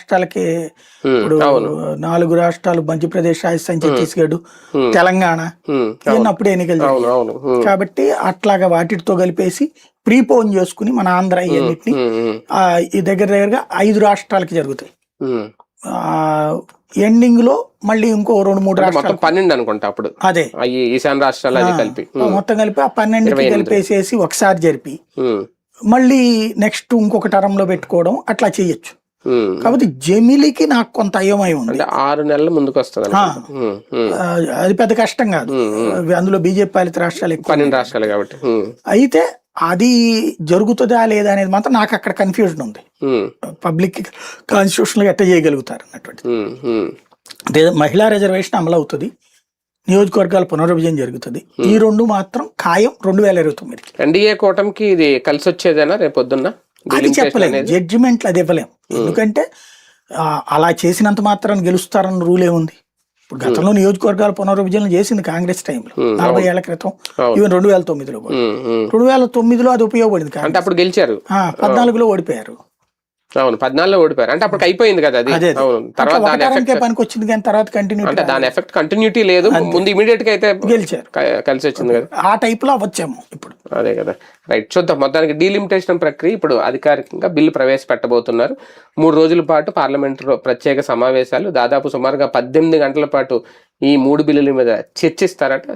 రాష్ట్రాలకి ఇప్పుడు 4 రాష్ట్రాలు మధ్యప్రదేశ్, రాజస్థాన్, ఛత్తీస్గఢ్, తెలంగాణ ఇవన్నీ అప్పుడే ఎన్నికలు జరిగాయి. కాబట్టి అట్లాగా వాటితో కలిపేసి ప్రీపోన్ చేసుకుని మన ఆంధ్ర ఇవన్నిటిని ఈ దగ్గరగా 5 రాష్ట్రాలకి జరుగుతాయి. ఎండింగ్ లో మళ్ళీ ఇంకో 2-3 రాష్ట్రాలు 12 అనుకుంటా అప్పుడు. అదే ఈశాన్య రాష్ట్రాలు కలిపి మొత్తం కలిపి ఆ 12కి కలిపేసేసి ఒకసారి జరిపి మళ్ళీ నెక్స్ట్ ఇంకొక టర్మ్ లో పెట్టుకోవడం అట్లా చేయొచ్చు. కాబట్టి జమిలికి నాకు కొంత అయోమయం ఉంది. 6 నెలల ముందుకు వస్తుంది. అది పెద్ద కష్టం కాదు, అందులో బీజేపీ పాలిత రాష్ట్రాలు 12 రాష్ట్రాలు కాబట్టి. అయితే అది జరుగుతుందా లేదా అనేది మాత్రం నాకు అక్కడ కన్ఫ్యూజన్ ఉంది. పబ్లిక్ కాన్స్టిట్యూషన్ ఎట్ట చేయగలుగుతారు అన్నటువంటి. మహిళా రిజర్వేషన్ అమలు అవుతుంది, నియోజకవర్గాల పునర్విభజన జరుగుతుంది. ఈ 2 మాత్రం ఖాయం 2029. ఎన్డీఏ కూటమికి ఇది కలిసి వచ్చేదేనా రేపొద్దున్న? అది చెప్పలేము, జడ్జిమెంట్లు అది ఇవ్వలేము. ఎందుకంటే అలా చేసినంత మాత్రం గెలుస్తారన్న రూల్ ఏముంది? ఇప్పుడు గతంలో నియోజకవర్గాల పునర్విభజన చేసింది కాంగ్రెస్ టైంలో 40 ఏళ్ల క్రితం, ఈవెన్ 2009లో కూడా. 2009లో అది ఉపయోగపడింది. అంటే అప్పుడు గెలిచారు, 14లో ఓడిపోయారు. అవును, 14లో ఓడిపోయారు. అంటే అప్పటికి అయిపోయింది కదా అది. తర్వాత పనికి వచ్చింది కానీ తర్వాత కంటిన్యూ, అంటే దాని ఎఫెక్ట్ కంటిన్యూటీ లేదు. ముందు ఇమీడియట్ గా అయితే గెలిచారు, కలిసి వచ్చింది కదా. ఆ టైప్ లో వచ్చాము ఇప్పుడు. అదే కదా, రైట్. చూద్దాం. మొత్తానికి డీలిమిటేషన్ ప్రక్రియ ఇప్పుడు అధికారికంగా బిల్లు ప్రవేశపెట్టబోతున్నారు. 3 రోజుల పాటు పార్లమెంటులో ప్రత్యేక సమావేశాలు, దాదాపు సుమారుగా 18 గంటల పాటు ఈ 3 బిల్లుల మీద చర్చిస్తారట.